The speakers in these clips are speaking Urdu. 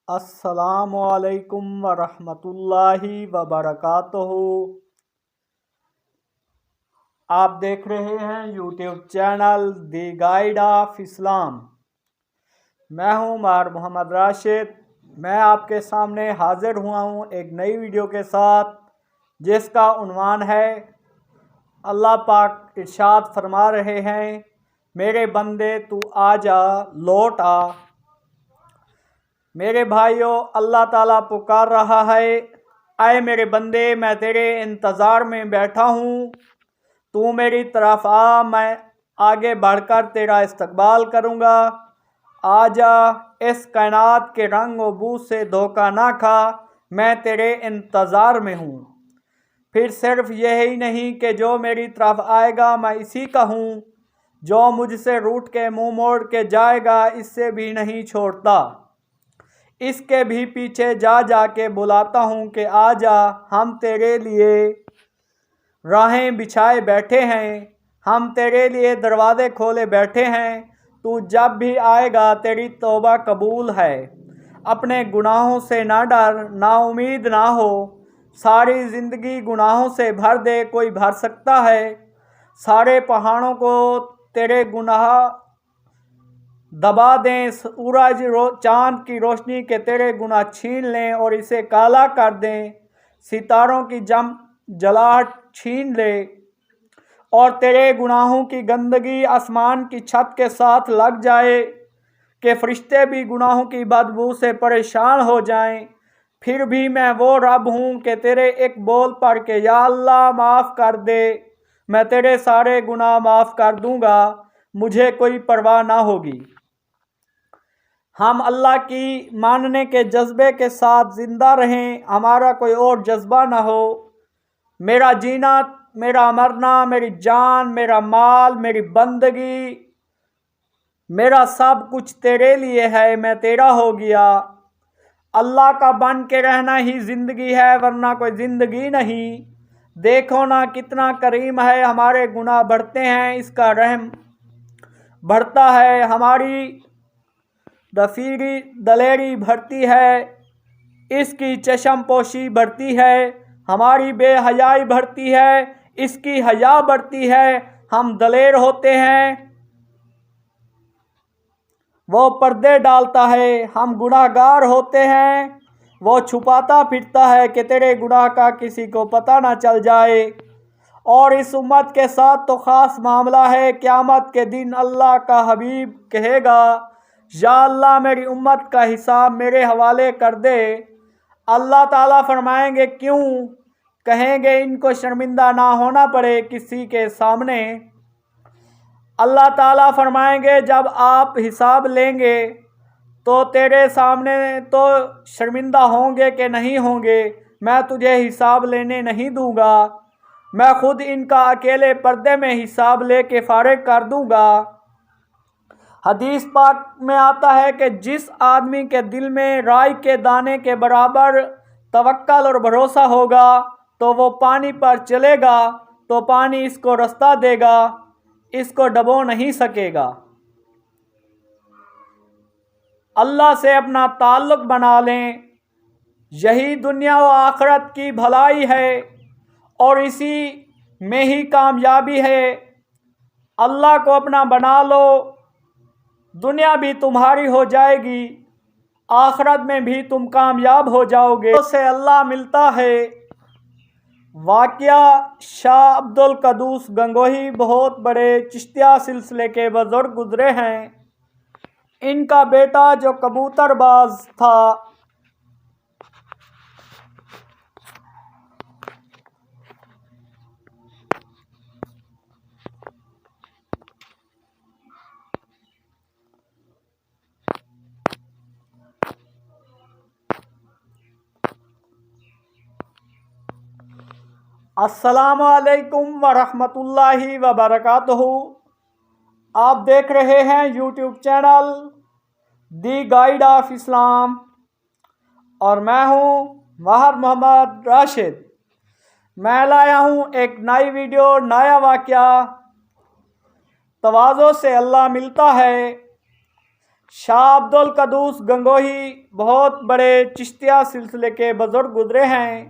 السلام علیکم ورحمۃ اللہ وبرکاتہ۔ آپ دیکھ رہے ہیں YouTube channel the guide of Islam. میں ہوں ماہر محمد راشد۔ میں آپ کے سامنے حاضر ہوا ہوں ایک نئی ویڈیو کے ساتھ، جس کا عنوان ہے اللہ پاک ارشاد فرما رہے ہیں، میرے بندے تو آ جا، لوٹ آ۔ میرے بھائیوں، اللہ تعالیٰ پکار رہا ہے، اے میرے بندے، میں تیرے انتظار میں بیٹھا ہوں، تو میری طرف آ، میں آگے بڑھ کر تیرا استقبال کروں گا۔ آ جا، اس کائنات کے رنگ و بو سے دھوکہ نہ کھا، میں تیرے انتظار میں ہوں۔ پھر صرف یہی نہیں کہ جو میری طرف آئے گا میں اسی کا ہوں، جو مجھ سے روٹ کے منہ موڑ کے جائے گا اس سے بھی نہیں چھوڑتا، اس کے بھی پیچھے جا جا کے بلاتا ہوں کہ آ جا، ہم تیرے لیے راہیں بچھائے بیٹھے ہیں، ہم تیرے لیے دروازے کھولے بیٹھے ہیں، تو جب بھی آئے گا تیری توبہ قبول ہے۔ اپنے گناہوں سے نہ ڈر، نا امید نہ ہو، ساری زندگی گناہوں سے بھر دے، کوئی بھر سکتا ہے؟ سارے پہاڑوں کو تیرے گناہ دبا دیں، سورج چاند کی روشنی کے تیرے گناہ چھین لیں اور اسے کالا کر دیں، ستاروں کی جلاہٹ چھین لے اور تیرے گناہوں کی گندگی آسمان کی چھت کے ساتھ لگ جائے کہ فرشتے بھی گناہوں کی بدبو سے پریشان ہو جائیں، پھر بھی میں وہ رب ہوں کہ تیرے ایک بول پر کہ یا اللہ معاف کر دے، میں تیرے سارے گناہ معاف کر دوں گا، مجھے کوئی پرواہ نہ ہوگی۔ ہم اللہ کی ماننے کے جذبے کے ساتھ زندہ رہیں، ہمارا کوئی اور جذبہ نہ ہو۔ میرا جینا، میرا مرنا، میری جان، میرا مال، میری بندگی، میرا سب کچھ تیرے لیے ہے، میں تیرا ہو گیا۔ اللہ کا بن کے رہنا ہی زندگی ہے، ورنہ کوئی زندگی نہیں۔ دیکھو نا کتنا کریم ہے، ہمارے گناہ بڑھتے ہیں، اس کا رحم بڑھتا ہے، ہماری دلیری بڑھتی ہے، اس کی چشم پوشی بڑھتی ہے، ہماری بے حیائی بڑھتی ہے، اس کی حیا بڑھتی ہے، ہم دلیر ہوتے ہیں، وہ پردے ڈالتا ہے، ہم گناہ گار ہوتے ہیں، وہ چھپاتا پھرتا ہے کہ تیرے گناہ کا کسی کو پتہ نہ چل جائے۔ اور اس امت کے ساتھ تو خاص معاملہ ہے، قیامت کے دن اللہ کا حبیب کہے گا، یا اللہ میری امت کا حساب میرے حوالے کر دے۔ اللہ تعالیٰ فرمائیں گے کیوں؟ کہیں گے ان کو شرمندہ نہ ہونا پڑے کسی کے سامنے۔ اللہ تعالیٰ فرمائیں گے جب آپ حساب لیں گے تو تیرے سامنے تو شرمندہ ہوں گے کہ نہیں ہوں گے، میں تجھے حساب لینے نہیں دوں گا، میں خود ان کا اکیلے پردے میں حساب لے کے فارغ کر دوں گا۔ حدیث پاک میں آتا ہے کہ جس آدمی کے دل میں رائی کے دانے کے برابر توکل اور بھروسہ ہوگا تو وہ پانی پر چلے گا تو پانی اس کو رستہ دے گا، اس کو ڈبو نہیں سکے گا۔ اللہ سے اپنا تعلق بنا لیں، یہی دنیا و آخرت کی بھلائی ہے اور اسی میں ہی کامیابی ہے۔ اللہ کو اپنا بنا لو، دنیا بھی تمہاری ہو جائے گی، آخرت میں بھی تم کامیاب ہو جاؤ گے۔ اس سے اللہ ملتا ہے۔ واقعہ شاہ عبد القدوس گنگوہی بہت بڑے چشتیہ سلسلے کے بزرگ گزرے ہیں۔ ان کا بیٹا جو کبوتر باز تھا، السلام علیکم ورحمۃ اللہ وبرکاتہ۔ آپ دیکھ رہے ہیں YouTube channel the guide of Islam اور میں ہوں ماہر محمد راشد۔ میں لایا ہوں ایک نئی ویڈیو، نیا واقعہ۔ تواضع سے اللہ ملتا ہے۔ شاہ عبد القدوس گنگوہی بہت بڑے چشتیہ سلسلے کے بزرگ گزرے ہیں۔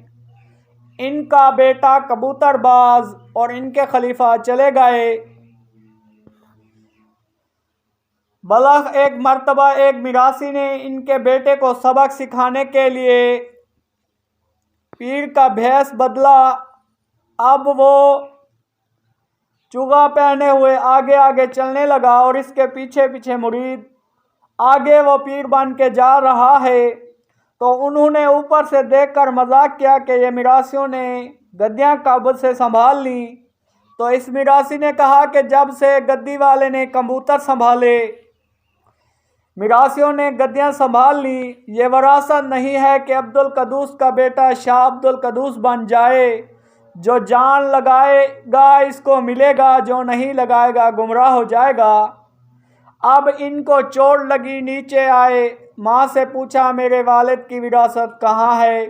ان کا بیٹا کبوتر باز اور ان کے خلیفہ چلے گئے۔ بلخ ایک مرتبہ ایک میراثی نے ان کے بیٹے کو سبق سکھانے کے لیے پیر کا بھیس بدلا۔ اب وہ چوغا پہنے ہوئے آگے آگے چلنے لگا اور اس کے پیچھے پیچھے مرید۔ آگے وہ پیر بن کے جا رہا ہے تو انہوں نے اوپر سے دیکھ کر مذاق کیا کہ یہ میراثیوں نے گدیاں قبض سے سنبھال لیں۔ تو اس میراثی نے کہا کہ جب سے گدی والے نے کبوتر سنبھالے، میراثیوں نے گدیاں سنبھال لیں، یہ وراثت نہیں ہے کہ عبد القدوس کا بیٹا شاہ عبد القدوس بن جائے۔ جو جان لگائے گا اس کو ملے گا، جو نہیں لگائے گا گمراہ ہو جائے گا۔ اب ان کو چوٹ لگی، نیچے آئے، ماں سے پوچھا میرے والد کی وراثت کہاں ہے؟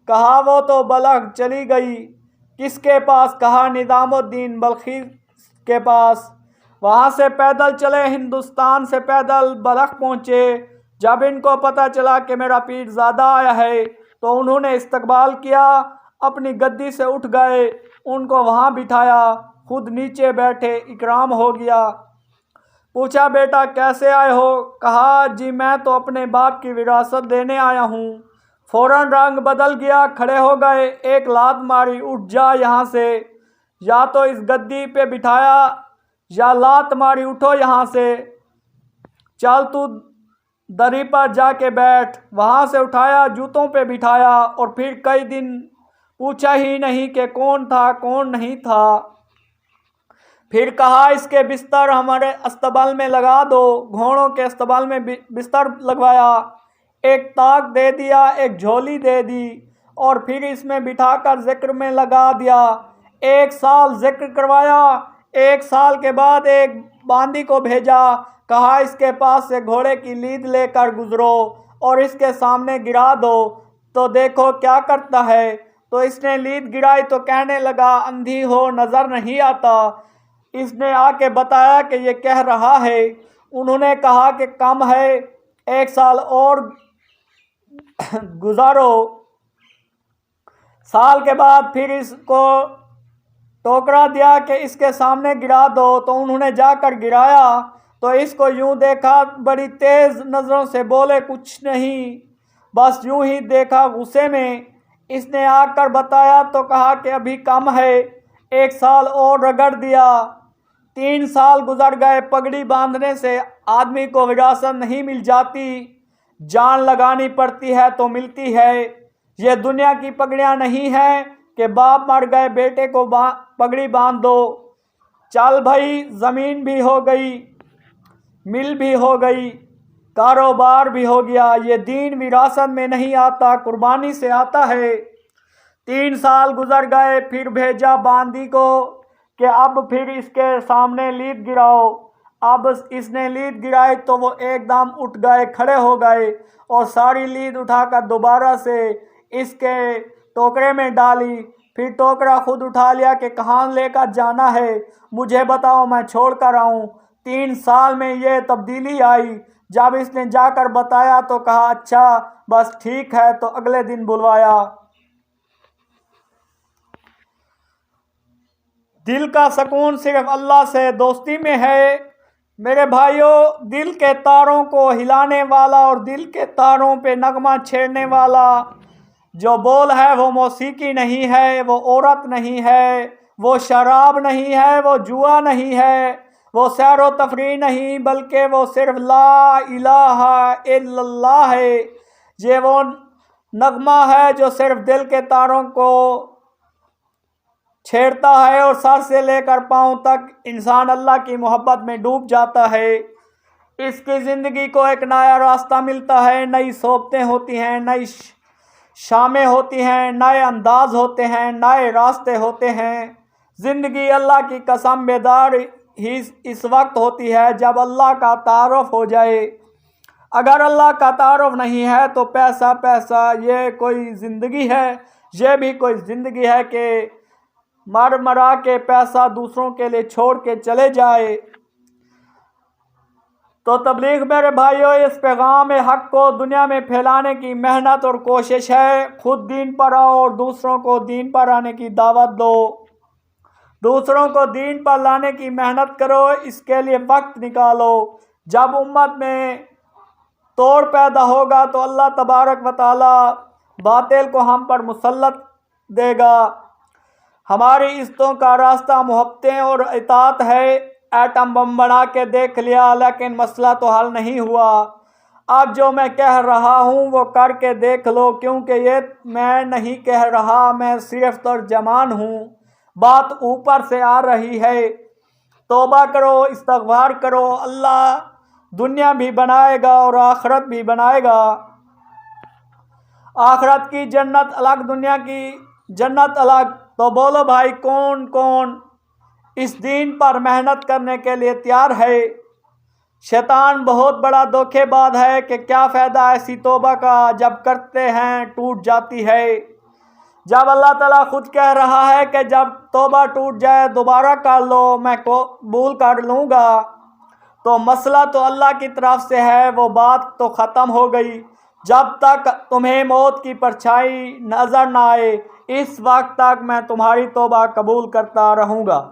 کہا وہ تو بلخ چلی گئی۔ کس کے پاس؟ کہا نظام الدین بلخی کے پاس۔ وہاں سے پیدل چلے، ہندوستان سے پیدل بلخ پہنچے۔ جب ان کو پتہ چلا کہ میرا پیر زادہ آیا ہے تو انہوں نے استقبال کیا، اپنی گدی سے اٹھ گئے، ان کو وہاں بٹھایا، خود نیچے بیٹھے، اکرام ہو گیا۔ پوچھا بیٹا کیسے آئے ہو؟ کہا جی میں تو اپنے باپ کی وراثت دینے آیا ہوں۔ فوراً رنگ بدل گیا، کھڑے ہو گئے، ایک لات ماری، اٹھ جا یہاں سے، یا تو اس گدی پہ بٹھایا یا لات ماری، اٹھو یہاں سے، چل تو دری پر جا کے بیٹھ۔ وہاں سے اٹھایا، جوتوں پہ بٹھایا اور پھر کئی دن پوچھا ہی نہیں کہ کون تھا کون نہیں تھا۔ پھر کہا اس کے بستر ہمارے استبل میں لگا دو۔ گھوڑوں کے استبل میں بستر لگوایا، ایک تاک دے دیا، ایک جھولی دے دی اور پھر اس میں بٹھا کر ذکر میں لگا دیا۔ 1 سال ذکر کروایا۔ 1 سال کے بعد ایک باندی کو بھیجا، کہا اس کے پاس سے گھوڑے کی لید لے کر گزرو اور اس کے سامنے گرا دو تو دیکھو کیا کرتا ہے۔ تو اس نے لید گرائی تو کہنے لگا اندھی ہو نظر نہیں آتا۔ اس نے آ کے بتایا کہ یہ کہہ رہا ہے۔ انہوں نے کہا کہ کم ہے، 1 سال اور گزارو۔ سال کے بعد پھر اس کو ٹوکرا دیا کہ اس کے سامنے گرا دو، تو انہوں نے جا کر گرایا تو اس کو یوں دیکھا، بڑی تیز نظروں سے، بولے کچھ نہیں، بس یوں ہی دیکھا غصے میں۔ اس نے آ کر بتایا تو کہا کہ ابھی کم ہے، 1 سال اور رگڑ دیا۔ 3 سال گزر گئے۔ پگڑی باندھنے سے آدمی کو وراثت نہیں مل جاتی، جان لگانی پڑتی ہے تو ملتی ہے۔ یہ دنیا کی پگڑیاں نہیں ہیں کہ باپ مر گئے بیٹے کو پگڑی باندھ دو، چل بھائی، زمین بھی ہو گئی، مل بھی ہو گئی، کاروبار بھی ہو گیا۔ یہ دین وراثت میں نہیں آتا، قربانی سے آتا ہے۔ 3 سال گزر گئے، پھر بھیجا باندی کو کہ اب پھر اس کے سامنے لید گراؤ۔ اب اس نے لید گرائی تو وہ ایک دم اٹھ گئے، کھڑے ہو گئے اور ساری لید اٹھا کر دوبارہ سے اس کے ٹوکرے میں ڈالی۔ پھر ٹوکرا خود اٹھا لیا کہ کہاں لے کر جانا ہے، مجھے بتاؤ، میں چھوڑ کر آؤں۔ 3 سال میں یہ تبدیلی آئی۔ جب اس نے جا کر بتایا تو کہا اچھا بس ٹھیک ہے، تو اگلے دن بلوایا۔ دل کا سکون صرف اللہ سے دوستی میں ہے۔ میرے بھائیوں، دل کے تاروں کو ہلانے والا اور دل کے تاروں پہ نغمہ چھیڑنے والا جو بول ہے وہ موسیقی نہیں ہے، وہ عورت نہیں ہے، وہ شراب نہیں ہے، وہ جوا نہیں ہے، وہ سیر و تفریح نہیں، بلکہ وہ صرف لا الہ الا اللہ ہے۔ یہ وہ نغمہ ہے جو صرف دل کے تاروں کو چھیڑتا ہے اور سر سے لے کر پاؤں تک انسان اللہ کی محبت میں ڈوب جاتا ہے۔ اس کی زندگی کو ایک نیا راستہ ملتا ہے، نئی صحبتیں ہوتی ہیں، نئی شامیں ہوتی ہیں، نئے انداز ہوتے ہیں، نئے راستے ہوتے ہیں۔ زندگی اللہ کی قسم بیدار ہی اس وقت ہوتی ہے جب اللہ کا تعارف ہو جائے۔ اگر اللہ کا تعارف نہیں ہے تو پیسہ پیسہ، یہ کوئی زندگی ہے؟ یہ بھی کوئی زندگی ہے کہ مر مرا کے پیسہ دوسروں کے لیے چھوڑ کے چلے جائے؟ تو تبلیغ میرے بھائیوں اس پیغام حق کو دنیا میں پھیلانے کی محنت اور کوشش ہے۔ خود دین پر آؤ اور دوسروں کو دین پر آنے کی دعوت دو، دوسروں کو دین پر لانے کی محنت کرو، اس کے لیے وقت نکالو۔ جب امت میں توڑ پیدا ہوگا تو اللہ تبارک و تعالی باطل کو ہم پر مسلط دے گا۔ ہماری عزتوں کا راستہ محبتیں اور اطاعت ہے۔ ایٹم بم بنا کے دیکھ لیا لیکن مسئلہ تو حل نہیں ہوا۔ اب جو میں کہہ رہا ہوں وہ کر کے دیکھ لو، کیونکہ یہ میں نہیں کہہ رہا، میں صرف ترجمان ہوں، بات اوپر سے آ رہی ہے۔ توبہ کرو، استغفار کرو، اللہ دنیا بھی بنائے گا اور آخرت بھی بنائے گا۔ آخرت کی جنت الگ، دنیا کی جنت الگ۔ تو بولو بھائی، کون کون اس دین پر محنت کرنے کے لیے تیار ہے؟ شیطان بہت بڑا دھوکے باز ہے کہ کیا فائدہ ایسی توبہ کا، جب کرتے ہیں ٹوٹ جاتی ہے۔ جب اللہ تعالیٰ خود کہہ رہا ہے کہ جب توبہ ٹوٹ جائے دوبارہ کر لو، میں قبول کر لوں گا، تو مسئلہ تو اللہ کی طرف سے ہے، وہ بات تو ختم ہو گئی۔ جب تک تمہیں موت کی پرچھائی نظر نہ آئے، اس وقت تک میں تمہاری توبہ قبول کرتا رہوں گا۔